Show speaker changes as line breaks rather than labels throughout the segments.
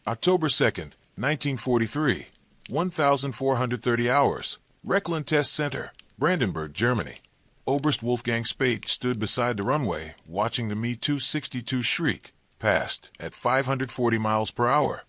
October 2nd, 1943, 1,430 hours, Reckland Test Center, Brandenburg, Germany. Oberst Wolfgang Spate stood beside the runway, watching the Me-262 shriek past at 540 miles per hour,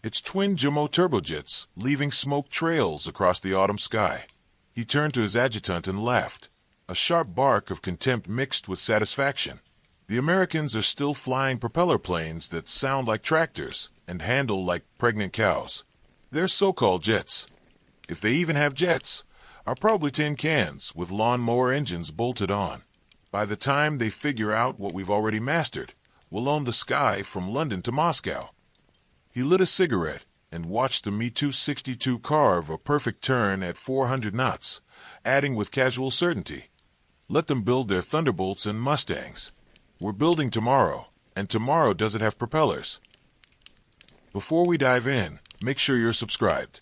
its twin Jumo turbojets leaving smoke trails across the autumn sky. He turned to his adjutant and laughed, a sharp bark of contempt mixed with satisfaction. The Americans are still flying propeller planes that sound like tractors and handle like pregnant cows. They're so-called jets. If they even have jets, are probably tin cans with lawnmower engines bolted on. By the time they figure out what we've already mastered, we'll own the sky from London to Moscow. He lit a cigarette and watched the Me-262 carve a perfect turn at 400 knots, adding with casual certainty, "Let them build their Thunderbolts and Mustangs. We're building tomorrow, and tomorrow doesn't have propellers." Before we dive in, make sure you're subscribed.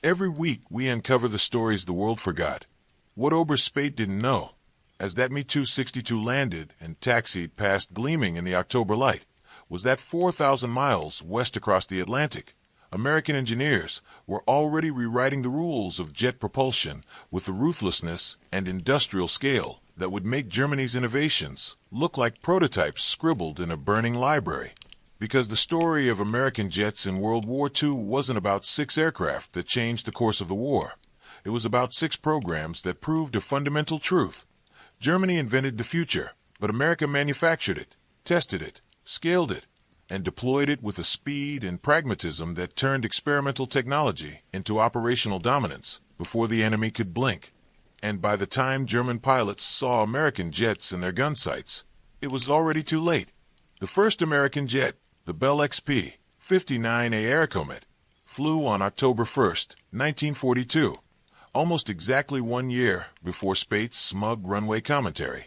Every week we uncover the stories the world forgot, what Oberst Spate didn't know. As that Me-262 landed and taxied past gleaming in the October light, was that 4,000 miles west across the Atlantic. American engineers were already rewriting the rules of jet propulsion with the ruthlessness and industrial scale that would make Germany's innovations look like prototypes scribbled in a burning library. Because the story of American jets in World War II wasn't about 6 aircraft that changed the course of the war. It was about 6 programs that proved a fundamental truth. Germany invented the future, but America manufactured it, tested it, scaled it, and deployed it with a speed and pragmatism that turned experimental technology into operational dominance before the enemy could blink. And by the time German pilots saw American jets in their gun sights, it was already too late. The first American jet, the Bell XP-59A Aerocomet, flew on October 1st, 1942, almost exactly 1 year before Spate's smug runway commentary.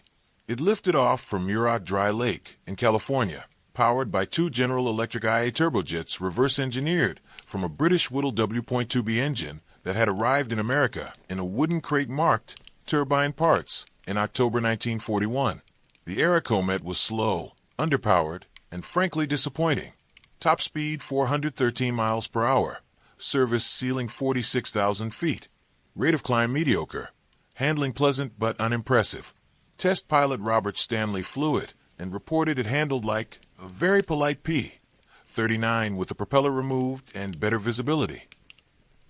It lifted off from Muroc Dry Lake in California, powered by 2 General Electric IA turbojets reverse-engineered from a British Whittle W.2B engine that had arrived in America in a wooden crate marked turbine parts in October 1941. The Aerocomet was slow, underpowered, and frankly disappointing. Top speed 413 miles per hour, service ceiling 46,000 feet, rate of climb mediocre, handling pleasant but unimpressive. Test pilot Robert Stanley flew it and reported it handled like a very polite P-39 with the propeller removed and better visibility.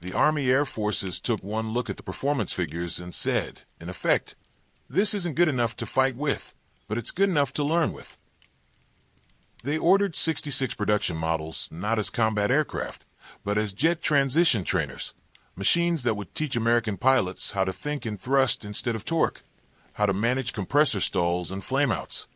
The Army Air Forces took one look at the performance figures and said, in effect, "This isn't good enough to fight with, but it's good enough to learn with." They ordered 66 production models not as combat aircraft, but as jet transition trainers, machines that would teach American pilots how to think in thrust instead of torque, how to manage compressor stalls and flameouts,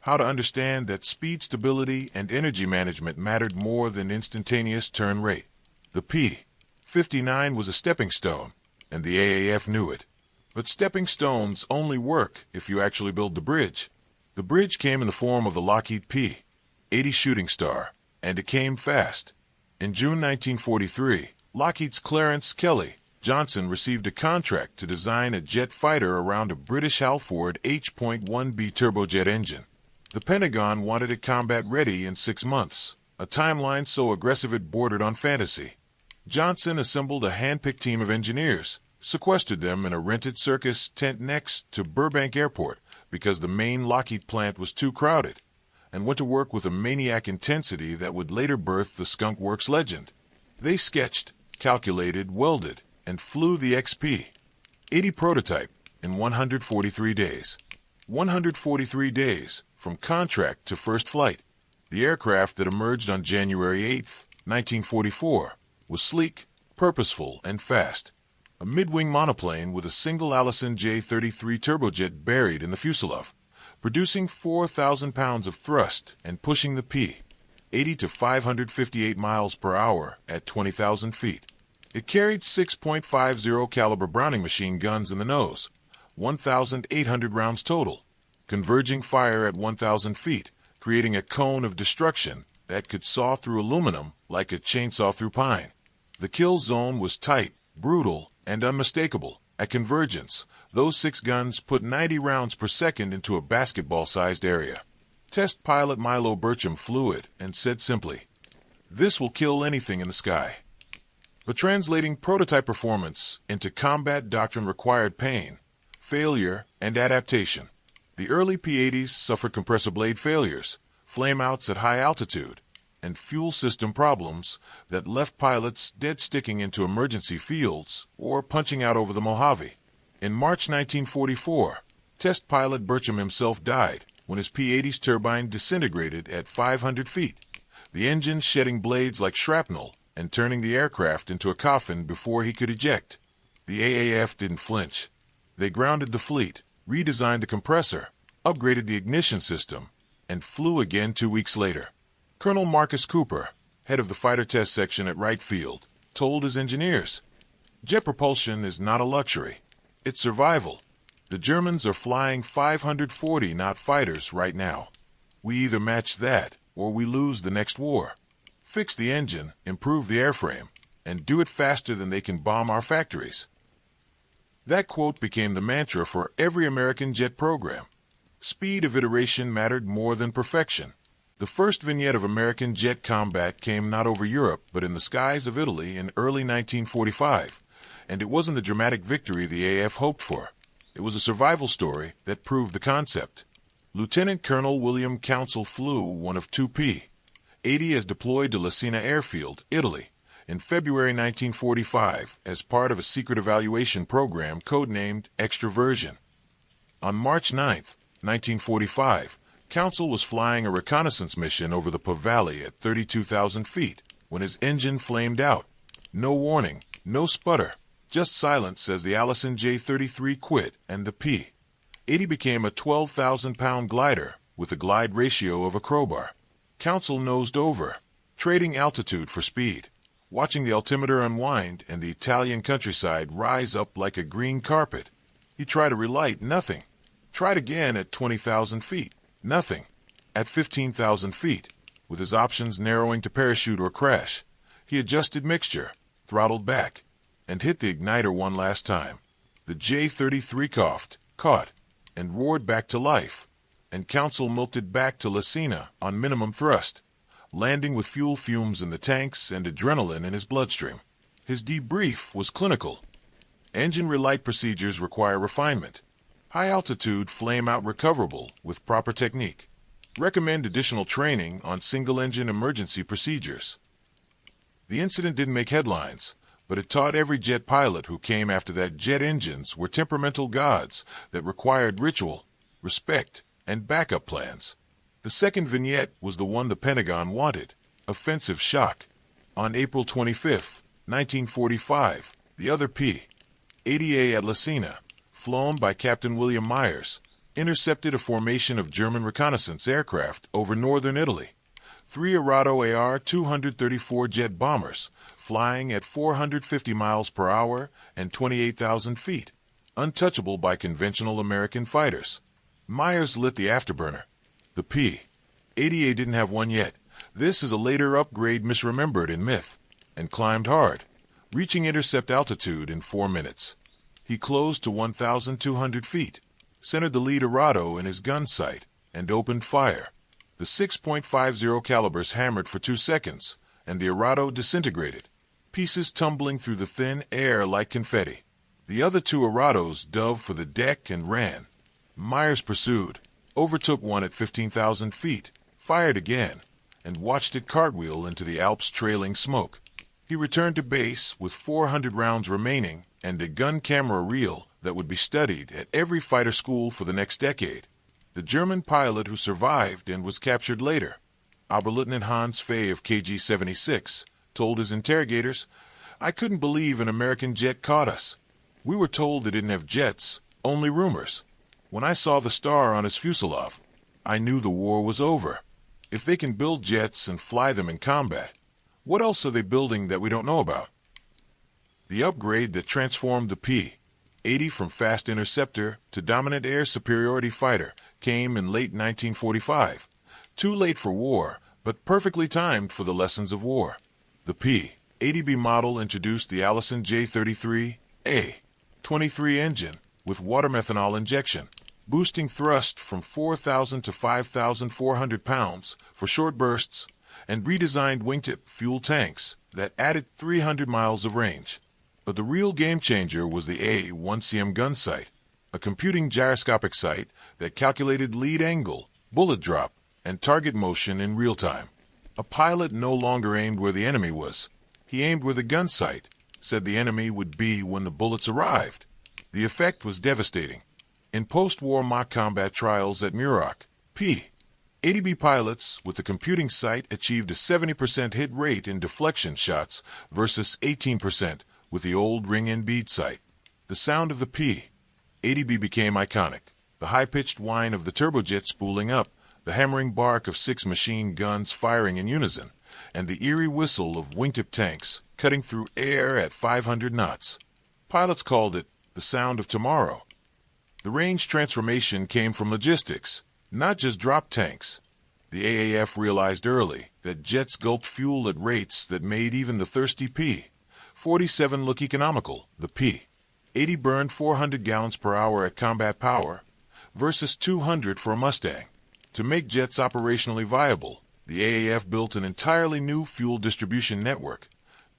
how to understand that speed stability and energy management mattered more than instantaneous turn rate. The P-59 was a stepping stone, and the AAF knew it. But stepping stones only work if you actually build the bridge. The bridge came in the form of the Lockheed P-80 Shooting Star, and it came fast. In June 1943, Lockheed's Clarence Kelly Johnson received a contract to design a jet fighter around a British Halford H.1B turbojet engine. The Pentagon wanted it combat-ready in 6 months, a timeline so aggressive it bordered on fantasy. Johnson assembled a hand-picked team of engineers, sequestered them in a rented circus tent next to Burbank Airport because the main Lockheed plant was too crowded, and went to work with a maniac intensity that would later birth the Skunk Works legend. They sketched, calculated, welded, and flew the XP-80 prototype in 143 days. 143 days from contract to first flight. The aircraft that emerged on January 8, 1944, was sleek, purposeful, and fast. A mid-wing monoplane with a single Allison J-33 turbojet buried in the fuselage, producing 4,000 pounds of thrust and pushing the P-80 to 558 miles per hour at 20,000 feet. It carried 6.50 caliber Browning machine guns in the nose, 1,800 rounds total, converging fire at 1,000 feet, creating a cone of destruction that could saw through aluminum like a chainsaw through pine. The kill zone was tight, brutal, and unmistakable. At convergence, those 6 guns put 90 rounds per second into a basketball-sized area. Test pilot Milo Burcham flew it and said simply, This will kill anything in the sky. But translating prototype performance into combat doctrine required pain, failure, and adaptation. The early P-80s suffered compressor blade failures, flameouts at high altitude, and fuel system problems that left pilots dead sticking into emergency fields or punching out over the Mojave. In March 1944, test pilot Burcham himself died when his P-80's turbine disintegrated at 500 feet, the engine shedding blades like shrapnel and turning the aircraft into a coffin before he could eject. The AAF didn't flinch. They grounded the fleet, redesigned the compressor, upgraded the ignition system, and flew again 2 weeks later. Colonel Marcus Cooper, head of the fighter test section at Wright Field, told his engineers, "Jet propulsion is not a luxury. It's survival. The Germans are flying 540-knot fighters right now. We either match that or we lose the next war. Fix the engine, improve the airframe, and do it faster than they can bomb our factories." That quote became the mantra for every American jet program. Speed of iteration mattered more than perfection. The first vignette of American jet combat came not over Europe, but in the skies of Italy in early 1945, and it wasn't the dramatic victory the AF hoped for. It was a survival story that proved the concept. Lieutenant Colonel William Council flew one of two P-80 as deployed to Lesina Airfield, Italy, in February 1945 as part of a secret evaluation program codenamed Extraversion. On March 9, 1945, Council was flying a reconnaissance mission over the Po Valley at 32,000 feet when his engine flamed out. No warning, no sputter, just silence as the Allison J-33 quit and the P-80 became a 12,000-pound glider with a glide ratio of a crowbar. Council nosed over, trading altitude for speed, watching the altimeter unwind and the Italian countryside rise up like a green carpet. He tried to relight, nothing. Tried again at 20,000 feet. Nothing. At 15,000 feet, with his options narrowing to parachute or crash, he adjusted mixture, throttled back, and hit the igniter one last time. The J-33 coughed, caught, and roared back to life, and Council melted back to Lesina on minimum thrust, landing with fuel fumes in the tanks and adrenaline in his bloodstream. His debrief was clinical. Engine relight procedures require refinement. High-altitude flame-out recoverable with proper technique. Recommend additional training on single-engine emergency procedures. The incident didn't make headlines, but it taught every jet pilot who came after that jet engines were temperamental gods that required ritual, respect, and backup plans. The second vignette was the one the Pentagon wanted, offensive shock. On April 25, 1945, the other P-80A at Lesina, flown by Captain William Myers, intercepted a formation of German reconnaissance aircraft over northern Italy. 3 Arado AR-234 jet bombers, flying at 450 miles per hour and 28,000 feet, untouchable by conventional American fighters. Myers lit the afterburner. The P-80A didn't have one yet. This is a later upgrade misremembered in myth, and climbed hard, reaching intercept altitude in 4 minutes. He closed to 1,200 feet, centered the lead Arado in his gun sight, and opened fire. The 6.50 calibers hammered for 2 seconds, and the Arado disintegrated, pieces tumbling through the thin air like confetti. The other 2 Arados dove for the deck and ran. Myers pursued, overtook one at 15,000 feet, fired again, and watched it cartwheel into the Alps trailing smoke. He returned to base with 400 rounds remaining and a gun camera reel that would be studied at every fighter school for the next decade. The German pilot who survived and was captured later, Oberleutnant Hans Fay of KG-76, told his interrogators, "I couldn't believe an American jet caught us. We were told they didn't have jets, only rumors. When I saw the star on his fuselage, I knew the war was over. If they can build jets and fly them in combat, what else are they building that we don't know about?" The upgrade that transformed the P-80 from fast interceptor to dominant air superiority fighter came in late 1945. Too late for war, but perfectly timed for the lessons of war. The P-80B model introduced the Allison J-33A-23 engine with water methanol injection, boosting thrust from 4,000 to 5,400 pounds for short bursts and redesigned wingtip fuel tanks that added 300 miles of range. But the real game-changer was the A1CM gun sight, a computing gyroscopic sight that calculated lead angle, bullet drop, and target motion in real time. A pilot no longer aimed where the enemy was. He aimed where the gun sight said the enemy would be when the bullets arrived. The effect was devastating. In post-war mock combat trials at Muroc, P-80B pilots with the computing sight achieved a 70% hit rate in deflection shots versus 18% with the old ring-in bead sight. The sound of the P-80B became iconic. The high-pitched whine of the turbojet spooling up, the hammering bark of 6 machine guns firing in unison, and the eerie whistle of wingtip tanks cutting through air at 500 knots. Pilots called it the sound of tomorrow. The range transformation came from logistics, not just drop tanks. The AAF realized early that jets gulped fuel at rates that made even the thirsty P-47 look economical. The P-80 burned 400 gallons per hour at combat power versus 200 for a Mustang. To make jets operationally viable, the AAF built an entirely new fuel distribution network.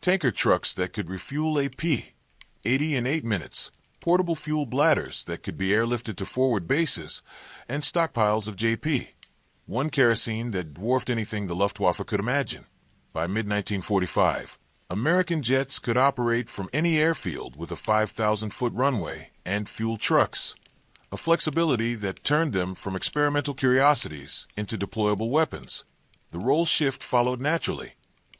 Tanker trucks that could refuel a P-80 in 8 minutes, portable fuel bladders that could be airlifted to forward bases, and stockpiles of JP-1 kerosene that dwarfed anything the Luftwaffe could imagine. By mid-1945, American jets could operate from any airfield with a 5,000-foot runway and fuel trucks, a flexibility that turned them from experimental curiosities into deployable weapons. The role shift followed naturally.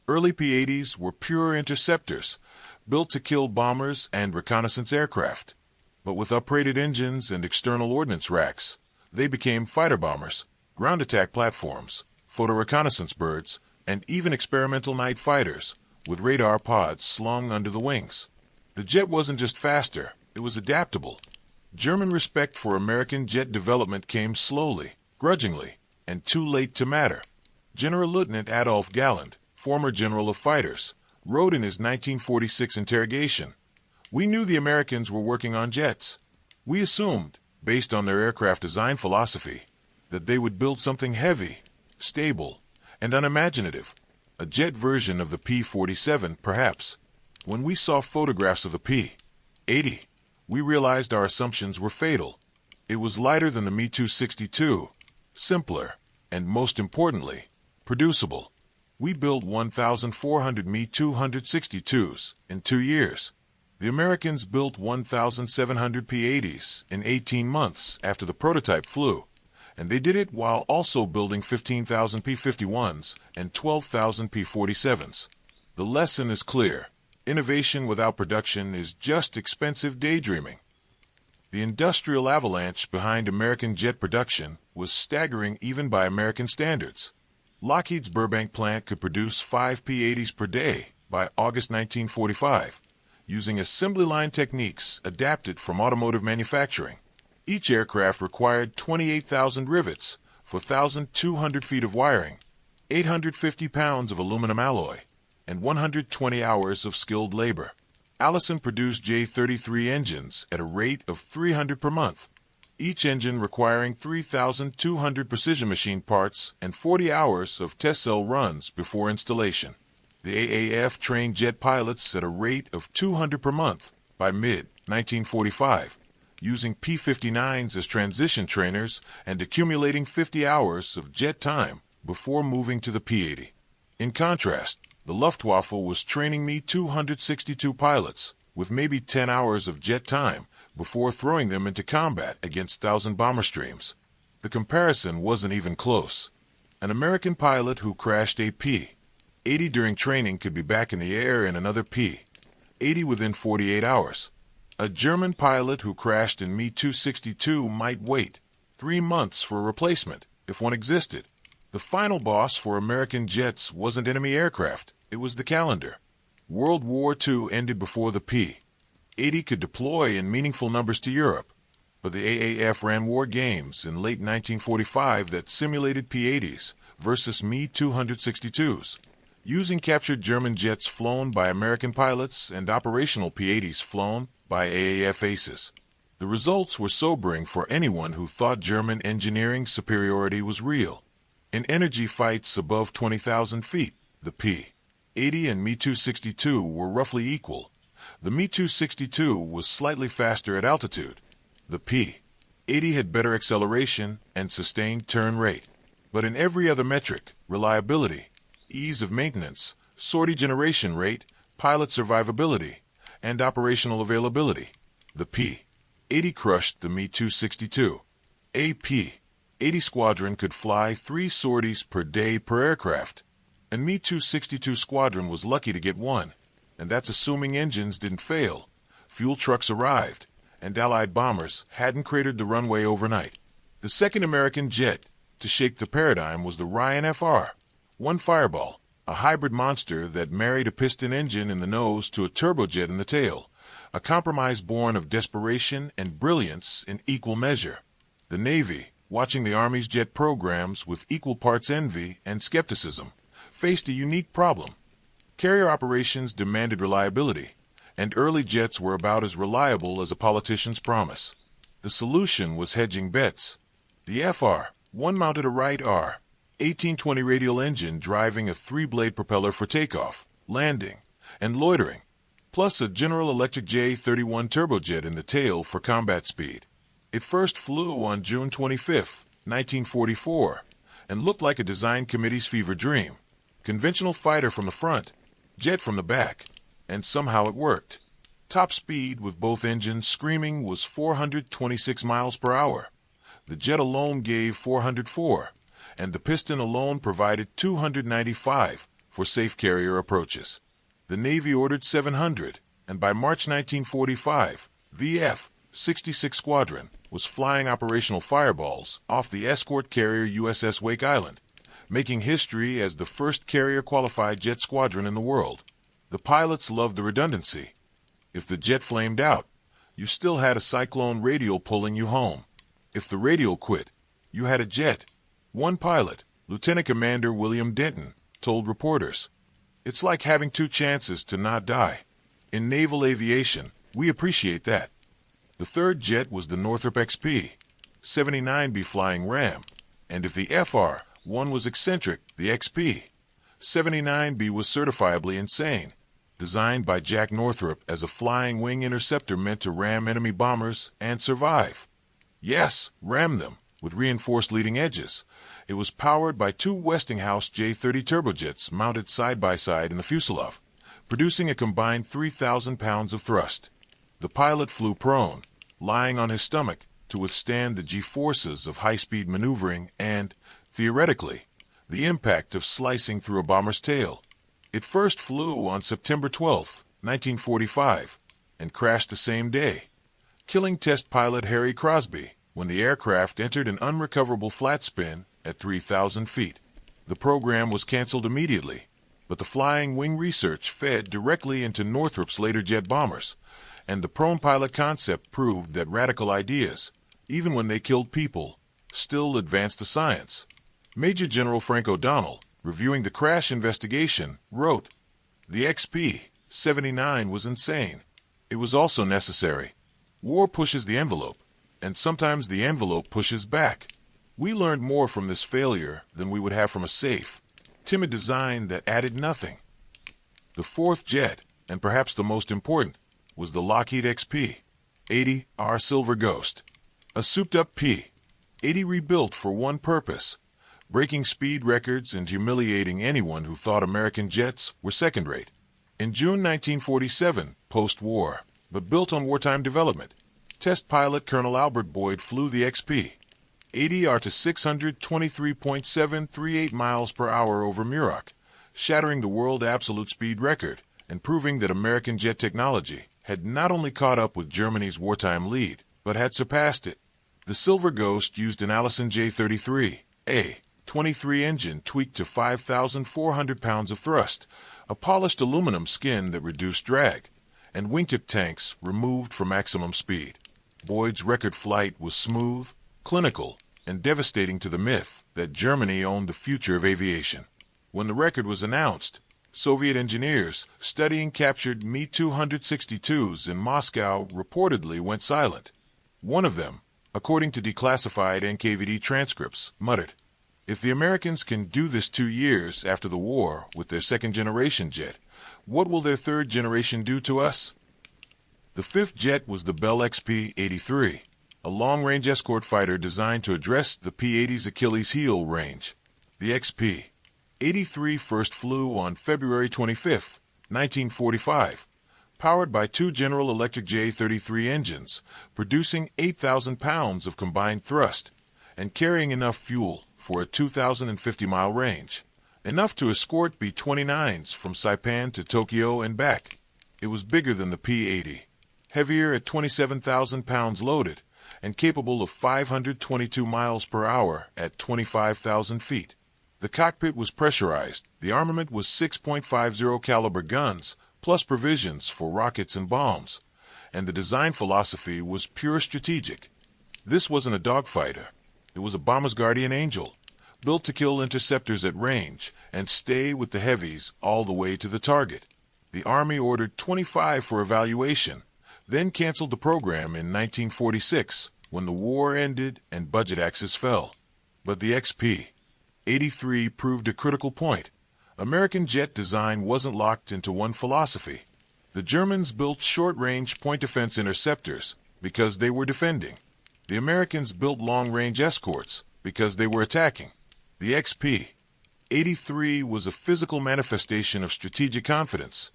Early P-80s were pure interceptors, built to kill bombers and reconnaissance aircraft. But with uprated engines and external ordnance racks, they became fighter bombers, ground attack platforms, photo reconnaissance birds, and even experimental night fighters with radar pods slung under the wings. The jet wasn't just faster, it was adaptable. German respect for American jet development came slowly, grudgingly, and too late to matter. General Lieutenant Adolf Galland, former general of fighters, wrote in his 1946 interrogation, "We knew the Americans were working on jets. We assumed, based on their aircraft design philosophy, that they would build something heavy, stable, and unimaginative, a jet version of the P-47, perhaps. When we saw photographs of the P-80, we realized our assumptions were fatal. It was lighter than the Me-262, simpler, and most importantly, producible. We built 1,400 Me-262s in 2 years. The Americans built 1,700 P-80s in 18 months after the prototype flew, and they did it while also building 15,000 P-51s and 12,000 P-47s. The lesson is clear. Innovation without production is just expensive daydreaming." The industrial avalanche behind American jet production was staggering even by American standards. Lockheed's Burbank plant could produce 5 P-80s per day by August 1945, using assembly line techniques adapted from automotive manufacturing. Each aircraft required 28,000 rivets for 1,200 feet of wiring, 850 pounds of aluminum alloy, and 120 hours of skilled labor. Allison produced J-33 engines at a rate of 300 per month, each engine requiring 3,200 precision machine parts and 40 hours of test cell runs before installation. The AAF trained jet pilots at a rate of 200 per month by mid-1945, using P-59s as transition trainers and accumulating 50 hours of jet time before moving to the P-80. In contrast, the Luftwaffe was training Me-262 pilots with maybe 10 hours of jet time before throwing them into combat against 1,000 bomber streams. The comparison wasn't even close. An American pilot who crashed a P-80 during training could be back in the air in another P-80 within 48 hours. A German pilot who crashed in Me-262 might wait 3 months for a replacement, if one existed. The final boss for American jets wasn't enemy aircraft, it was the calendar. World War II ended before the P-80 could deploy in meaningful numbers to Europe, but the AAF ran war games in late 1945 that simulated P-80s versus Me-262s, using captured German jets flown by American pilots and operational P-80s flown by AAF aces. The results were sobering for anyone who thought German engineering superiority was real. In energy fights above 20,000 feet, the P-80 and Me-262 were roughly equal. The Me-262 was slightly faster at altitude. The P-80 had better acceleration and sustained turn rate. But in every other metric, reliability, ease of maintenance, sortie generation rate, pilot survivability, and operational availability, the P-80 crushed the Me-262. A P-80 squadron could fly 3 sorties per day per aircraft, and Me-262 squadron was lucky to get one, and that's assuming engines didn't fail, fuel trucks arrived, and Allied bombers hadn't cratered the runway overnight. The second American jet to shake the paradigm was the Ryan FR-1 Fireball, a hybrid monster that married a piston engine in the nose to a turbojet in the tail, a compromise born of desperation and brilliance in equal measure. The Navy, watching the Army's jet programs with equal parts envy and skepticism, faced a unique problem. Carrier operations demanded reliability, and early jets were about as reliable as a politician's promise. The solution was hedging bets. The FR-1 mounted a Wright R-1820 radial engine driving a 3-blade propeller for takeoff, landing, and loitering, plus a General Electric J-31 turbojet in the tail for combat speed. It first flew on June 25, 1944, and looked like a design committee's fever dream. Conventional fighter from the front, jet from the back, and somehow it worked. Top speed with both engines screaming was 426 miles per hour. The jet alone gave 404, and the piston alone provided 295 for safe carrier approaches. The Navy ordered 700, and by March 1945, the F-66 Squadron was flying operational fireballs off the escort carrier USS Wake Island, making history as the first carrier-qualified jet squadron in the world. The pilots loved the redundancy. If the jet flamed out, you still had a Cyclone radial pulling you home. If the radial quit, you had a jet. One pilot, Lieutenant Commander William Denton, told reporters, "It's like having 2 chances to not die. In naval aviation, we appreciate that." The third jet was the Northrop XP-79B flying ram, and if the FR-1 was eccentric, the XP-79B was certifiably insane. Designed by Jack Northrop as a flying wing interceptor meant to ram enemy bombers and survive. Yes, ram them, with reinforced leading edges. It was powered by 2 Westinghouse J-30 turbojets mounted side by side in the fuselage, producing a combined 3,000 pounds of thrust. The pilot flew prone, lying on his stomach to withstand the G-forces of high-speed maneuvering and, theoretically, the impact of slicing through a bomber's tail. It first flew on September 12, 1945, and crashed the same day, killing test pilot Harry Crosby when the aircraft entered an unrecoverable flat spin at 3,000 feet. The program was canceled immediately, but the flying wing research fed directly into Northrop's later jet bombers, and the prone pilot concept proved that radical ideas, even when they killed people, still advanced the science. Major General Frank O'Donnell, reviewing the crash investigation, wrote, "The XP-79 was insane. It was also necessary. War pushes the envelope, and sometimes the envelope pushes back. We learned more from this failure than we would have from a safe, timid design that added nothing." The fourth jet, and perhaps the most important, was the Lockheed XP-80R Silver Ghost, a souped-up P-80 rebuilt for one purpose: breaking speed records and humiliating anyone who thought American jets were second-rate. In June 1947, post-war, but built on wartime development, test pilot Colonel Albert Boyd flew the XP-80R to 623.738 miles per hour over Muroc, shattering the world absolute speed record and proving that American jet technology had not only caught up with Germany's wartime lead, but had surpassed it. The Silver Ghost used an Allison J-33A-23 engine tweaked to 5,400 pounds of thrust, a polished aluminum skin that reduced drag, and wingtip tanks removed for maximum speed. Boyd's record flight was smooth, clinical, and devastating to the myth that Germany owned the future of aviation. When the record was announced, Soviet engineers studying captured Me-262s in Moscow reportedly went silent. One of them, according to declassified NKVD transcripts, muttered, If the Americans can do this 2 years after the war with their second-generation jet, what will their third generation do to us? The fifth jet was the Bell XP-83, a long-range escort fighter designed to address the P-80's Achilles heel range. The XP-83 first flew on February 25, 1945, powered by two General Electric J-33 engines, producing 8,000 pounds of combined thrust and carrying enough fuel for a 2,050-mile range, enough to escort B-29s from Saipan to Tokyo and back. It was bigger than the P-80, heavier at 27,000 pounds loaded, and capable of 522 miles per hour at 25,000 feet. The cockpit was pressurized. The armament was 6.50 caliber guns, plus provisions for rockets and bombs, and the design philosophy was pure strategic. This wasn't a dogfighter. It was a bomber's guardian angel, built to kill interceptors at range and stay with the heavies all the way to the target. The Army ordered 25 for evaluation, then canceled the program in 1946 when the war ended and budget axes fell. But the XP-83 proved a critical point. American jet design wasn't locked into one philosophy. The Germans built short-range point defense interceptors because they were defending. The Americans built long-range escorts because they were attacking. The XP-83 was a physical manifestation of strategic confidence.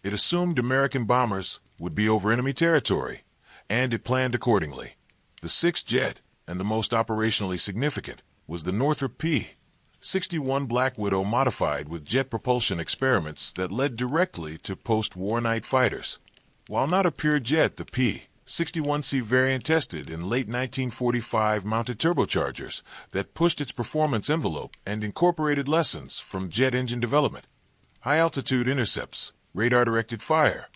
It assumed American bombers would be over enemy territory, and it planned accordingly. The sixth jet, and the most operationally significant, was the Northrop P-61 Black Widow modified with jet propulsion experiments that led directly to post-war night fighters. While not a pure jet, the P-61C variant tested in late 1945 mounted turbochargers that pushed its performance envelope and incorporated lessons from jet engine development, high-altitude intercepts, radar-directed fire,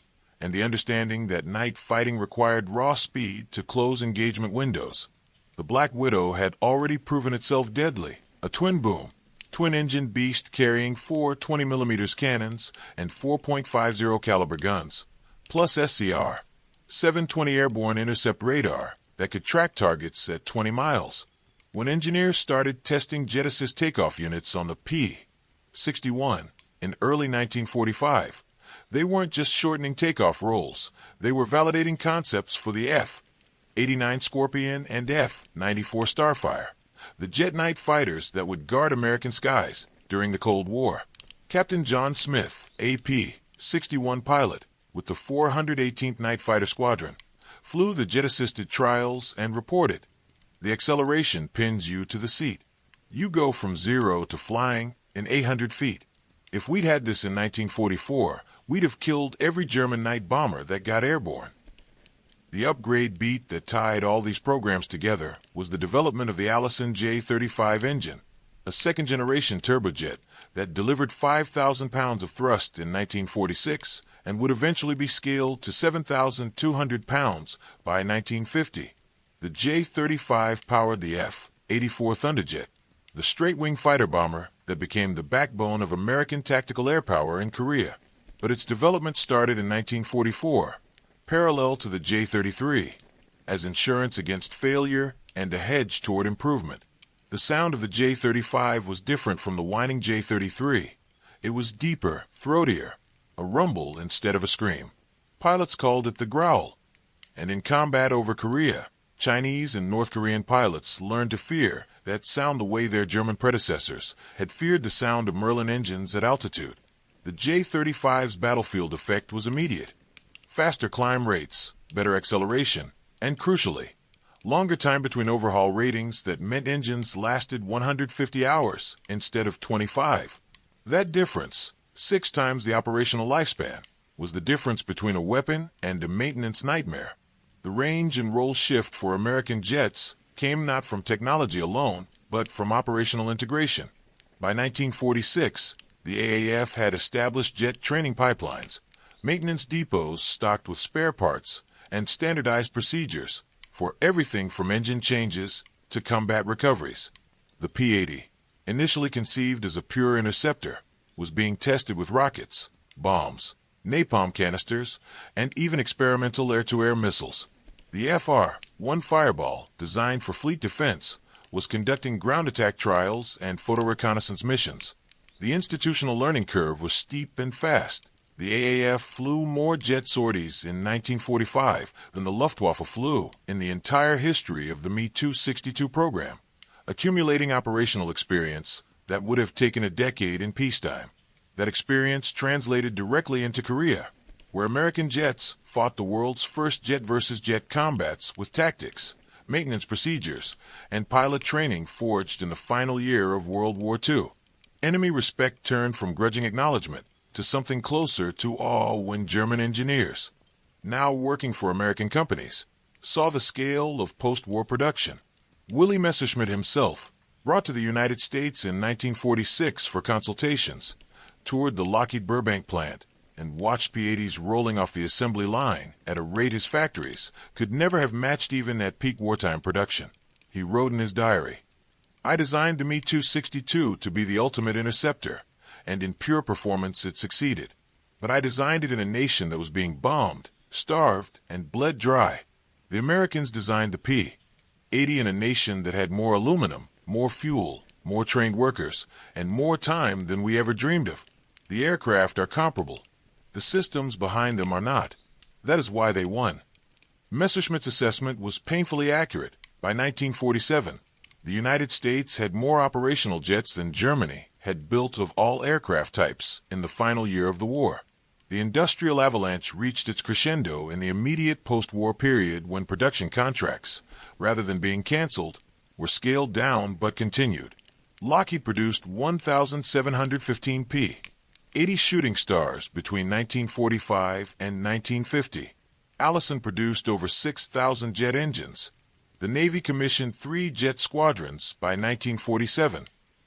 and the understanding that night fighting required raw speed to close engagement windows. The Black Widow had already proven itself deadly, a twin-boom, twin-engine beast carrying four 20mm cannons and 4.50 caliber guns, plus SCR, 720 airborne intercept radar that could track targets at 20 miles. When engineers started testing jet assist takeoff units on the P-61 in early 1945, they weren't just shortening takeoff rolls, they were validating concepts for the F-89 Scorpion and F-94 Starfire, the jet night fighters that would guard American skies during the Cold War. Captain John Smith, a P-61 pilot with the 418th Night Fighter Squadron, flew the jet-assisted trials and reported, "The acceleration pins you to the seat. You go from 0 to flying in 800 feet. If we'd had this in 1944, we'd have killed every German night bomber that got airborne." The upgrade beat that tied all these programs together was the development of the Allison J-35 engine, a second-generation turbojet that delivered 5,000 pounds of thrust in 1946 and would eventually be scaled to 7,200 pounds by 1950. The J-35 powered the F-84 Thunderjet, the straight-wing fighter bomber that became the backbone of American tactical air power in Korea. But its development started in 1944, parallel to the J-33, as insurance against failure and a hedge toward improvement. The sound of the J-35 was different from the whining J-33. It was deeper, throatier, a rumble instead of a scream. Pilots called it the growl. And in combat over Korea, Chinese and North Korean pilots learned to fear that sound the way their German predecessors had feared the sound of Merlin engines at altitude. The J-35's battlefield effect was immediate. Faster climb rates, better acceleration, and crucially, longer time between overhaul ratings that meant engines lasted 150 hours instead of 25. That difference, 6 times the operational lifespan, was the difference between a weapon and a maintenance nightmare. The range and roll shift for American jets came not from technology alone, but from operational integration. By 1946, the AAF had established jet training pipelines, maintenance depots stocked with spare parts, and standardized procedures for everything from engine changes to combat recoveries. The P-80, initially conceived as a pure interceptor, was being tested with rockets, bombs, napalm canisters, and even experimental air-to-air missiles. The FR-1 Fireball, designed for fleet defense, was conducting ground attack trials and photo reconnaissance missions. The institutional learning curve was steep and fast. The AAF flew more jet sorties in 1945 than the Luftwaffe flew in the entire history of the Me-262 program, accumulating operational experience that would have taken a decade in peacetime. That experience translated directly into Korea, where American jets fought the world's first jet-versus-jet combats with tactics, maintenance procedures, and pilot training forged in the final year of World War II. Enemy respect turned from grudging acknowledgement to something closer to awe when German engineers, now working for American companies, saw the scale of post-war production. Willie Messerschmitt himself, brought to the United States in 1946 for consultations, toured the Lockheed Burbank plant and watched P-80s rolling off the assembly line at a rate his factories could never have matched even at peak wartime production. He wrote in his diary, "I designed the Me-262 to be the ultimate interceptor, and in pure performance it succeeded. But I designed it in a nation that was being bombed, starved, and bled dry. The Americans designed the P-80 in a nation that had more aluminum, more fuel, more trained workers, and more time than we ever dreamed of. The aircraft are comparable. The systems behind them are not. That is why they won." Messerschmitt's assessment was painfully accurate. By 1947, the United States had more operational jets than Germany had built of all aircraft types in the final year of the war. The industrial avalanche reached its crescendo in the immediate post-war period when production contracts, rather than being canceled, were scaled down but continued. Lockheed produced 1,715 P-80 Shooting Stars between 1945 and 1950. Allison produced over 6,000 jet engines. The Navy commissioned 3 jet squadrons by 1947.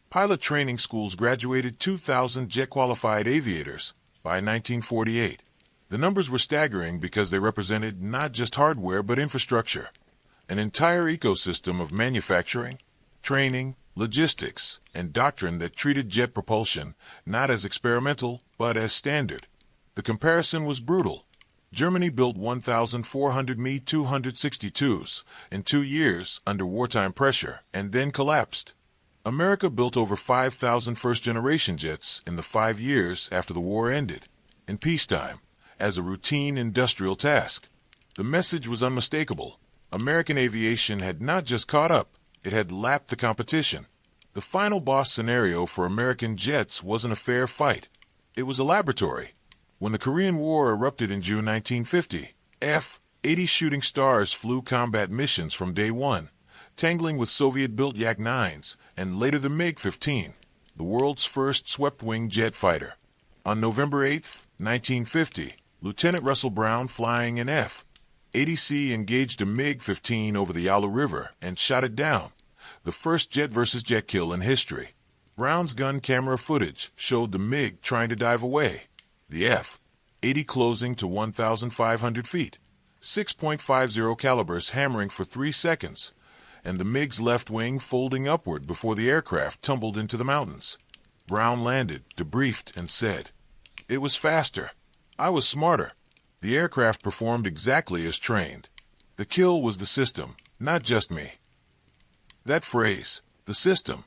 Pilot training schools graduated 2,000 jet-qualified aviators by 1948. The numbers were staggering because they represented not just hardware but infrastructure, an entire ecosystem of manufacturing, training, logistics, and doctrine that treated jet propulsion not as experimental but as standard. The comparison was brutal. Germany built 1,400 Me-262s in 2 years under wartime pressure and then collapsed. America built over 5,000 first-generation jets in the 5 years after the war ended, in peacetime, as a routine industrial task. The message was unmistakable. American aviation had not just caught up, it had lapped the competition. The final boss scenario for American jets wasn't a fair fight. It was a laboratory. When the Korean War erupted in June 1950, F-80 Shooting Stars flew combat missions from day one, tangling with Soviet-built Yak-9s and later the MiG-15, the world's first swept-wing jet fighter. On November 8, 1950, Lieutenant Russell Brown, flying an F-80C, engaged a MiG-15 over the Yalu River and shot it down, the first jet-versus-jet kill in history. Brown's gun camera footage showed the MiG trying to dive away, the F-80 closing to 1,500 feet, 6.50 calibers hammering for 3 seconds, and the MiG's left wing folding upward before the aircraft tumbled into the mountains. Brown landed, debriefed, and said, "It was faster. I was smarter. The aircraft performed exactly as trained. The kill was the system, not just me." That phrase, the system,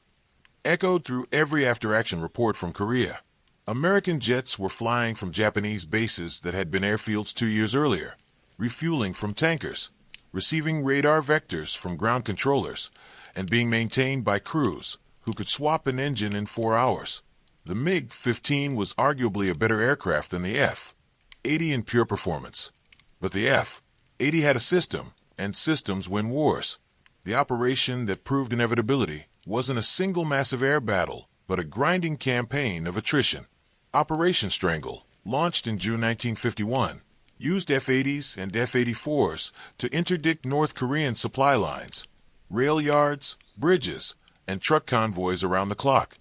echoed through every after-action report from Korea. American jets were flying from Japanese bases that had been airfields 2 years earlier, refueling from tankers, receiving radar vectors from ground controllers, and being maintained by crews who could swap an engine in 4 hours. The MiG-15 was arguably a better aircraft than the F-80 in pure performance. But the F-80 had a system, and systems win wars. The operation that proved inevitability wasn't a single massive air battle, but a grinding campaign of attrition. Operation Strangle, launched in June 1951, used F-80s and F-84s to interdict North Korean supply lines, rail yards, bridges, and truck convoys around the clock.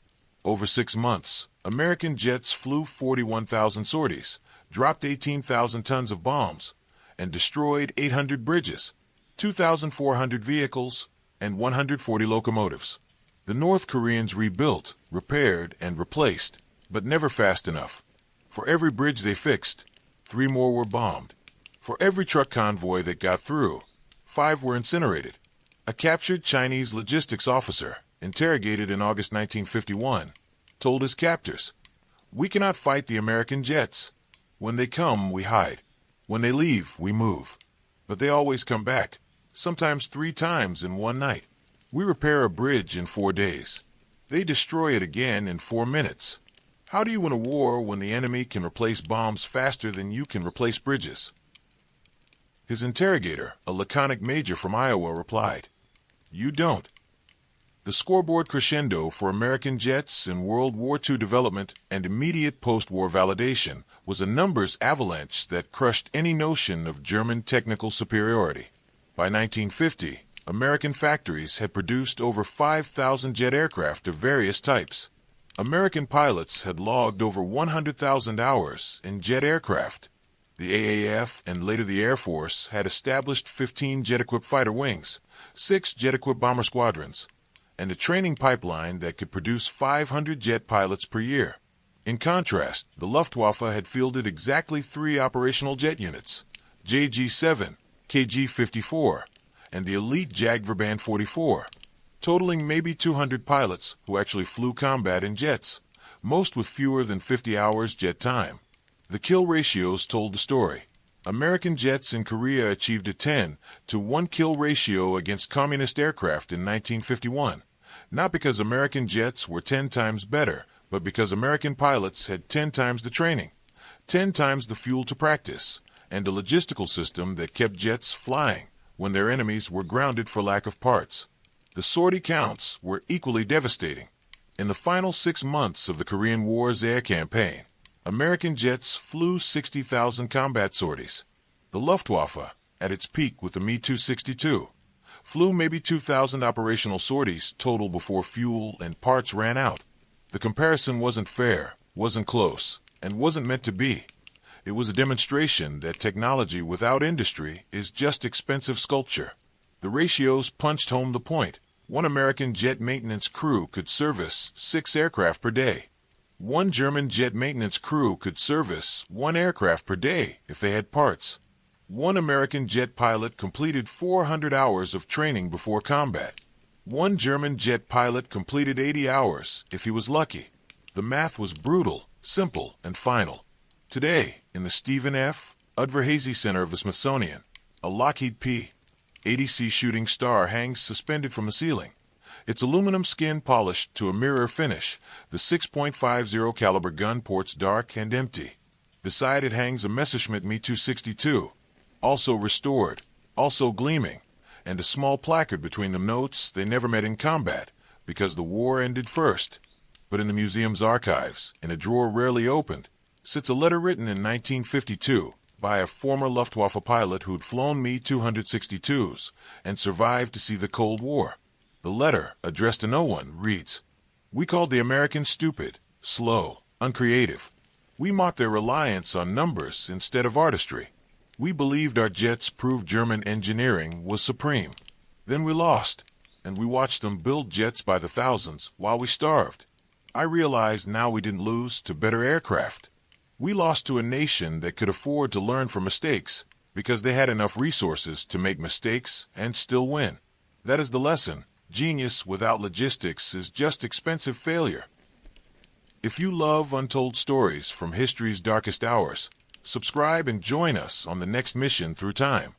Over 6 months, American jets flew 41,000 sorties, dropped 18,000 tons of bombs, and destroyed 800 bridges, 2,400 vehicles, and 140 locomotives. The North Koreans rebuilt, repaired, and replaced, but never fast enough. For every bridge they fixed, 3 more were bombed. For every truck convoy that got through, 5 were incinerated. A captured Chinese logistics officer, interrogated in August 1951, told his captors, "We cannot fight the American jets. When they come, we hide. When they leave, we move. But they always come back, sometimes 3 times in one night. We repair a bridge in 4 days. They destroy it again in 4 minutes. How do you win a war when the enemy can replace bombs faster than you can replace bridges?" His interrogator, a laconic major from Iowa, replied, "You don't." The scoreboard crescendo for American jets in World War II development and immediate post-war validation was a numbers avalanche that crushed any notion of German technical superiority. By 1950, American factories had produced over 5,000 jet aircraft of various types. American pilots had logged over 100,000 hours in jet aircraft. The AAF and later the Air Force had established 15 jet-equipped fighter wings, 6 jet-equipped bomber squadrons, and a training pipeline that could produce 500 jet pilots per year. In contrast, the Luftwaffe had fielded exactly 3 operational jet units, JG-7, KG-54, and the elite Jagdverband 44, totaling maybe 200 pilots who actually flew combat in jets, most with fewer than 50 hours jet time. The kill ratios told the story. American jets in Korea achieved a 10-to-1 kill ratio against communist aircraft in 1951, not because American jets were 10 times better, but because American pilots had 10 times the training, 10 times the fuel to practice, and a logistical system that kept jets flying when their enemies were grounded for lack of parts. The sortie counts were equally devastating. In the final 6 months of the Korean War's air campaign, American jets flew 60,000 combat sorties. The Luftwaffe, at its peak with the Me-262, flew maybe 2,000 operational sorties total before fuel and parts ran out. The comparison wasn't fair, wasn't close, and wasn't meant to be. It was a demonstration that technology without industry is just expensive sculpture. The ratios punched home the point. One American jet maintenance crew could service 6 aircraft per day. One German jet maintenance crew could service 1 aircraft per day if they had parts. One American jet pilot completed 400 hours of training before combat. One German jet pilot completed 80 hours if he was lucky. The math was brutal, simple, and final. Today, in the Stephen F. Udvar-Hazy Center of the Smithsonian, a Lockheed P-80C shooting star hangs suspended from the ceiling. Its aluminum skin polished to a mirror finish, the 6.50 caliber gun ports dark and empty. Beside it hangs a Messerschmitt Me-262, also restored, also gleaming, and a small placard between them notes they never met in combat, because the war ended first. But in the museum's archives, in a drawer rarely opened, sits a letter written in 1952 by a former Luftwaffe pilot who'd flown Me-262s and survived to see the Cold War. The letter, addressed to no one, reads, "We called the Americans stupid, slow, uncreative. We mocked their reliance on numbers instead of artistry. We believed our jets proved German engineering was supreme. Then we lost, and we watched them build jets by the thousands while we starved. I realize now we didn't lose to better aircraft. We lost to a nation that could afford to learn from mistakes because they had enough resources to make mistakes and still win. That is the lesson. Genius without logistics is just expensive failure." If you love untold stories from history's darkest hours, subscribe and join us on the next mission through time.